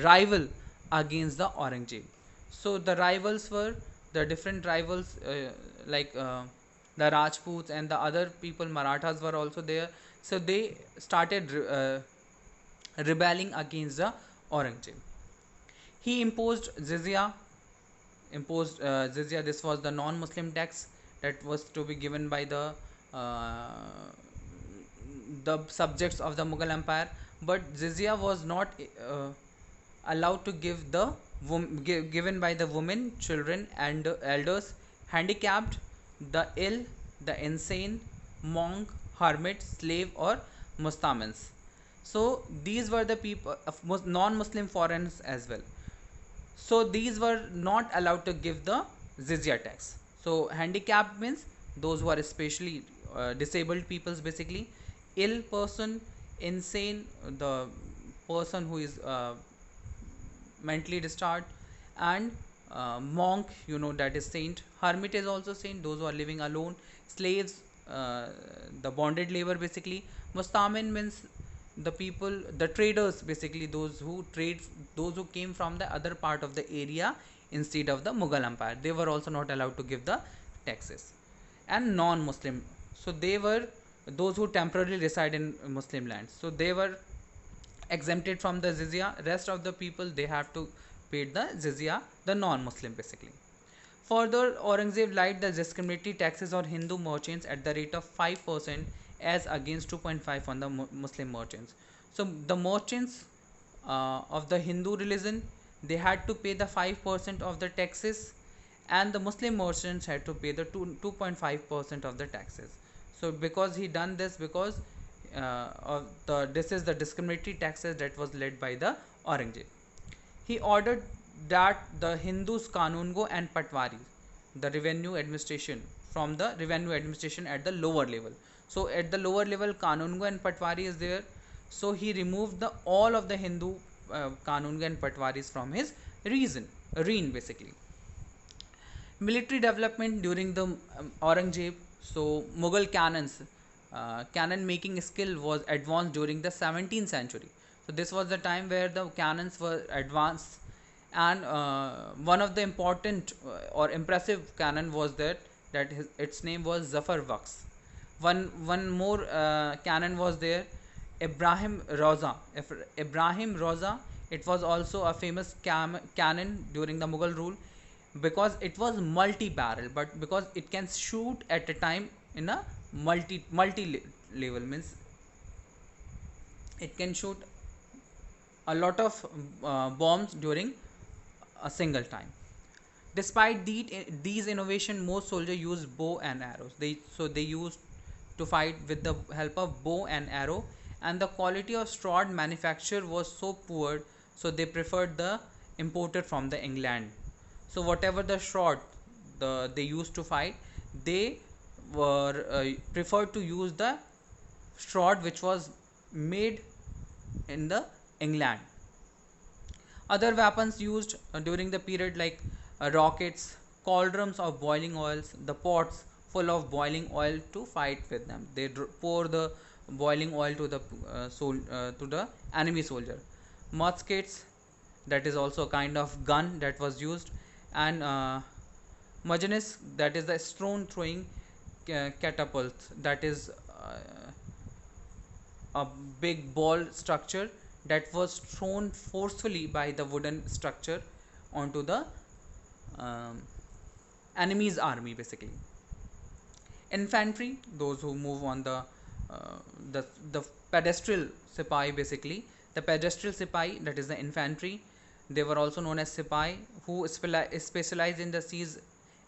rival against the Aurangzeb. So the rivals were the different rivals, like the Rajputs and the other people. Marathas were also there. So they started rebelling against the Aurangzeb. He imposed jizya. This was the non-Muslim tax that was to be given by uh, the subjects of the Mughal Empire. But jizya was not allowed to given by the women, children, and elders, handicapped, the ill, the insane, monk, hermit, slave, or mustamans. So these were the people of non-Muslim foreigners as well. So these were not allowed to give the jizya tax. So handicapped means those who are especially disabled peoples, basically ill person, insane, the person who is mentally disturbed, and monk, that is saint. Hermit is also saint, those who are living alone. Slaves, uh, the bonded labor, basically. Mustamin means the people, the traders, basically those who trade, those who came from the other part of the area instead of the Mughal empire, they were also not allowed to give the taxes. And non-Muslim, so they were those who temporarily reside in Muslim lands, so they were exempted from the jizya. Rest of the people, they have to pay the jizya, the non-Muslim, basically. Further, Aurangzeb laid the discriminatory taxes on Hindu merchants at the rate of 5% as against 2.5 on the Muslim merchants. So the merchants of the Hindu religion, they had to pay the 5% of the taxes, and the Muslim merchants had to pay the 2.5% of the taxes. So because he done this, because this is the discriminatory taxes that was led by the Aurangzeb. He ordered that the Hindus Kanungo and Patwari, the revenue administration, from the revenue administration at the lower level. So at the lower level, Kanungo and Patwari is there. So he removed the all of the Hindu Kanungo and Patwaris from his reign, basically. Military development during the Aurangzeb. So Mughal cannons, cannon making skill was advanced during the 17th century. So this was the time where the cannons were advanced, and one of the important or impressive cannon was its name was Zafar Waqs. One more cannon was there, Ibrahim Roza. Ibrahim Roza, it was also a famous cannon during the Mughal rule, because it was multi-barrel, but because it can shoot at a time in a multi level, means it can shoot a lot of bombs during a single time. Despite these innovation, most soldiers use bow and arrows. They used to fight with the help of bow and arrow, and the quality of sword manufacture was so poor, so they preferred the imported from the England. So whatever the sword they used to fight, they were preferred to use the sword which was made in the England. Other weapons used during the period, like rockets, cauldrons of boiling oils, the pots full of boiling oil to fight with them. They pour the boiling oil to the to the enemy soldier. Muskets, that is also a kind of gun that was used, and Majanis, that is the stone throwing catapult, that is a big ball structure that was thrown forcefully by the wooden structure onto the um, enemy's army, basically. Infantry, those who move on uh, the pedestal sipai, basically. The pedestal sipai, that is the infantry. They were also known as sipai, who specialized in the siege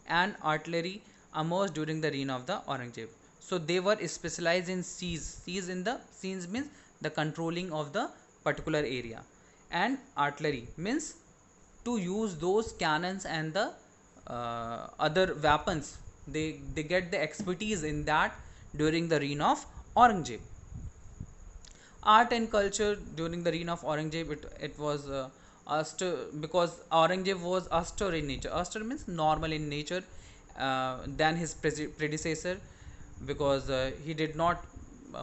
and artillery, emerged during the reign of the Aurangzeb. So they were specialized in siege. Siege means the controlling of the particular area, and artillery means to use those cannons and the other weapons. They get the expertise in that during the reign of Aurangzeb. Art and culture during the reign of Aurangzeb, it was because Aurangzeb was austere in nature. Austere means normal in nature than his predecessor, because he did not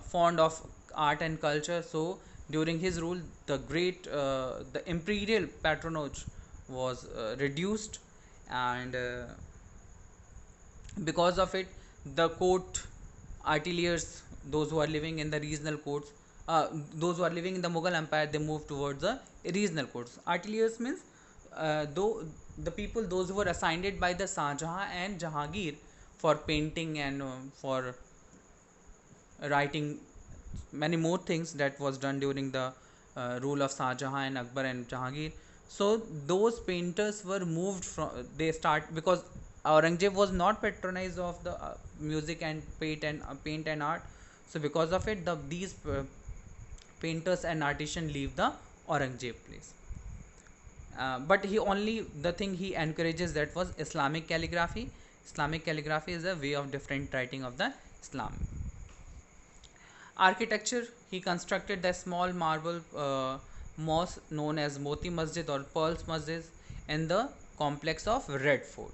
fond of art and culture. So during his rule, the imperial patronage was reduced, and because of it, the court artilleers, those who are living in the regional courts, those who are living in the Mughal empire, they moved towards the regional courts. Artilleers means though the people, those who were assigned by the Shah Jahan and Jahangir for painting and for writing many more things that was done during the rule of Shah Jahan and Akbar and Jahangir. So those painters were moved from, they start, because Aurangzeb was not patronized of the music and paint and art. So because of it, these painters and artisans leave the Aurangzeb place. But the thing he encourages that was Islamic calligraphy. Islamic calligraphy is a way of different writing of the Islam. Architecture, he constructed the small marble mosque known as Moti Masjid or Pearls Masjid in the complex of Red Fort.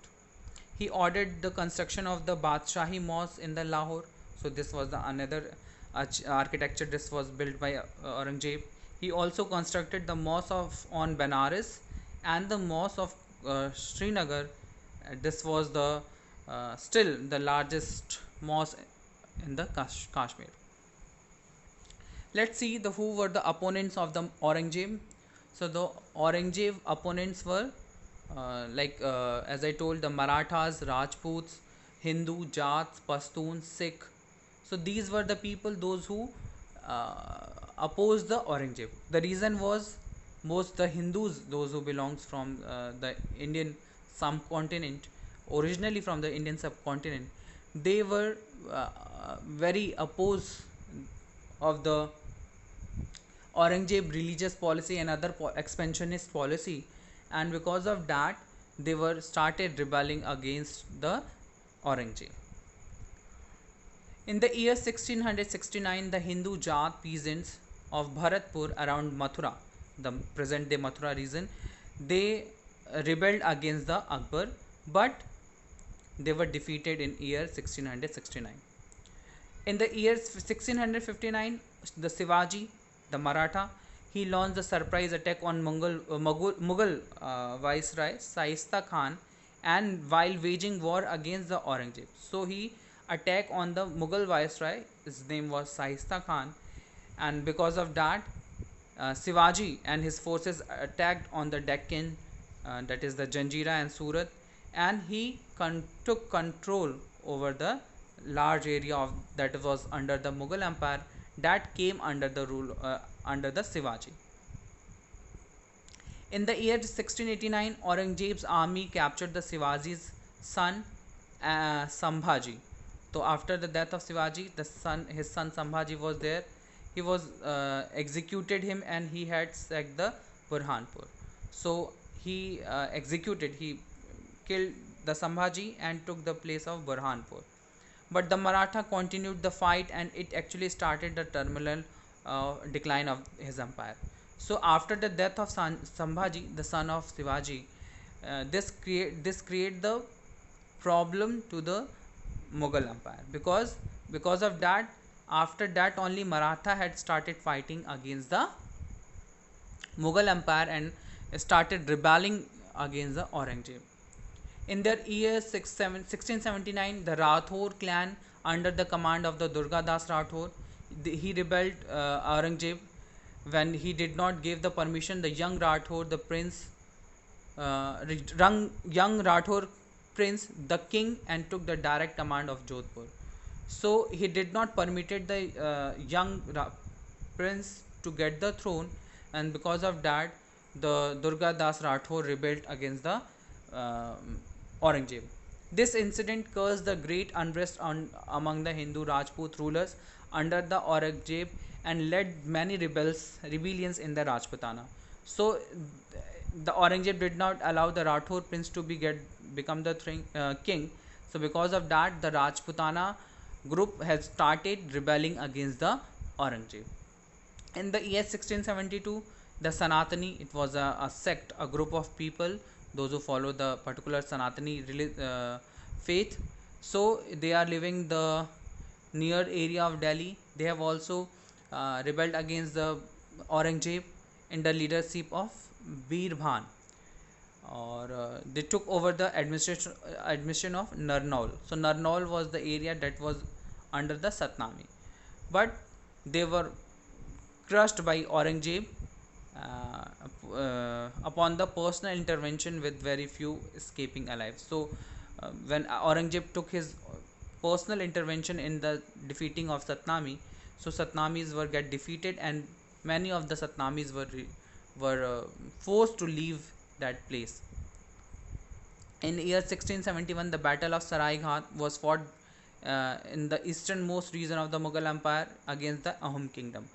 He ordered the construction of the Badshahi Mosque in the Lahore. So this was the another architecture. This was built by Aurangzeb. He also constructed the mosque on Benares and the mosque of Srinagar. This was the still the largest mosque in the Kashmir. Let's see who were the opponents of the Aurangzeb. So the Aurangzeb opponents were as I told, the Marathas, Rajputs, Hindu, Jats, Pashtuns, Sikh. So these were the people, those who opposed the Aurangzeb. The reason was most the Hindus, those who belongs from the Indian subcontinent, originally from the Indian subcontinent, they were very opposed of the Aurangzeb religious policy and other expansionist policy, and because of that they were started rebelling against the Aurangzeb. In the year 1669, the Hindu Jat peasants of Bharatpur around Mathura, the present day Mathura region, they rebelled against the Akbar, but they were defeated in year 1669. In the year 1659, the Shivaji, the Maratha, he launched a surprise attack on Mughal Viceroy Shaista Khan, and while waging war against the Aurangzeb. So he attacked on the Mughal Viceroy, his name was Shaista Khan, and because of that Shivaji and his forces attacked on the Deccan, that is the Janjira and Surat, and he took control over the large area that was under the Mughal Empire that came under the rule under the Shivaji. In the year 1689, Aurangzeb's army captured the Shivaji's son Sambhaji. So after the death of Shivaji, his son Sambhaji was there. He was executed him, and he had sacked the Burhanpur. So he killed the Sambhaji and took the place of Burhanpur. But the Maratha continued the fight, and it actually started the terminal decline of his empire. So after the death of Sambhaji, the son of Shivaji, this create the problem to the Mughal empire, because of that, after that only Maratha had started fighting against the Mughal empire and started rebelling against the Aurangzeb. In the year 1679, the Rathore clan under the command of the Durga Das Rathore, he rebelled Aurangzeb when he did not give the permission. The young Rathore, the prince, young Rathore prince, the king, and took the direct command of Jodhpur. So he did not permitted the young prince to get the throne, and because of that, the Durga Das Rathore rebelled against the Aurangzeb. This incident caused the great unrest among the Hindu Rajput rulers under the Aurangzeb and led many rebellions in the Rajputana. So the Aurangzeb did not allow the Rathore prince to become the king. So because of that, the Rajputana group has started rebelling against the Aurangzeb. In the year 1672, the Sanatani, it was a sect, a group of people, those who follow the particular Sanatani faith. So they are living the near area of Delhi. They have also rebelled against the Aurangzeb in the leadership of Birbhan, or they took over the administration of Narnaul. So Narnaul was the area that was under the Satnami, but they were crushed by Aurangzeb upon the personal intervention, with very few escaping alive. So when Aurangzeb took his personal intervention in the defeating of Satnami, so Satnamis were get defeated, and many of the Satnamis were forced to leave that place. In year 1671, the Battle of Saraighat was fought in the easternmost region of the Mughal Empire against the Ahom kingdom.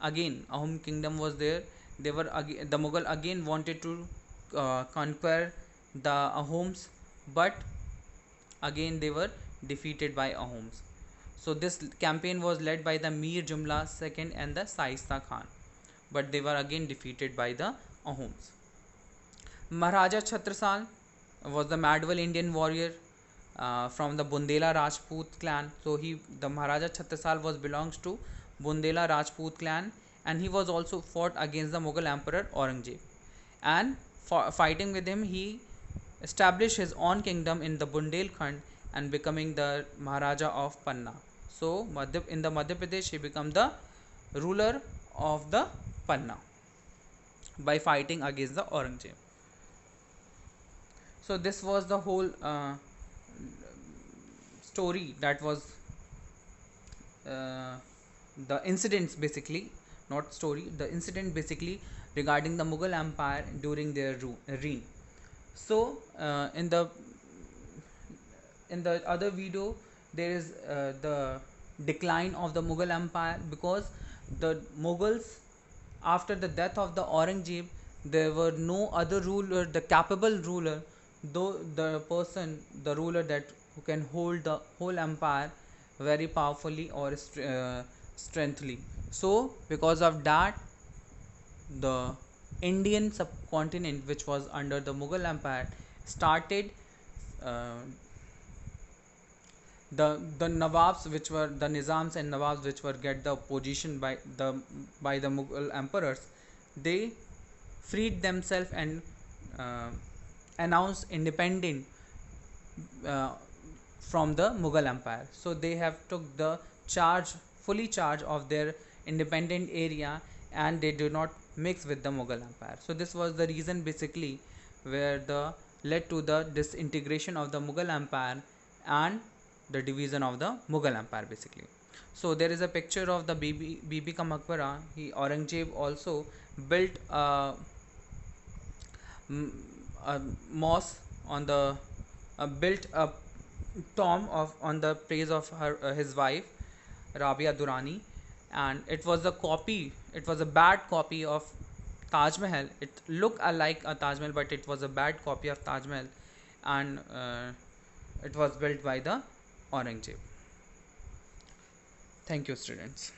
again Ahom kingdom was there. They were again, the Mughal again wanted to conquer the Ahoms, but again they were defeated by Ahoms. So this campaign was led by the Mir Jumla II and the Saista Khan, but they were again defeated by the Ahoms. Maharaja Chhatrasal was the Madhwal Indian warrior from the Bundela Rajput clan. So the Maharaja Chhatrasal belongs to Bundela Rajput clan, and he was also fought against the Mughal Emperor Aurangzeb. And fighting with him, he established his own kingdom in the Bundelkhand and becoming the Maharaja of Panna. So in the Madhya Pradesh, he became the ruler of the Panna by fighting against the Aurangzeb. So this was the whole story, that was uh, the incidents basically, not story, the incident basically regarding the Mughal Empire during their reign. So in the other video, there is the decline of the Mughal Empire, because the Mughals, after the death of the Aurangzeb, there were no other ruler, the capable ruler, though the ruler that who can hold the whole empire very powerfully or strengthily. So because of that, the Indian subcontinent, which was under the Mughal Empire, started uh, the Nawabs, which were the Nizams and Nawabs, which were get the position by the Mughal emperors. They freed themselves and uh, announced independent uh, from the Mughal Empire. So they have took the fully charge of their independent area, and they do not mix with the Mughal Empire. So this was the reason basically where the led to the disintegration of the Mughal Empire and the division of the Mughal Empire basically. So there is a picture of the Bibi Ka Maqbara. Aurangzeb also built a mosque on the built a tomb of on the praise of his wife Rabia Durrani, and it was a copy. It was a bad copy of Taj Mahal. It looked like a Taj Mahal, but it was a bad copy of Taj Mahal, and it was built by the Aurangzeb. Thank you, students.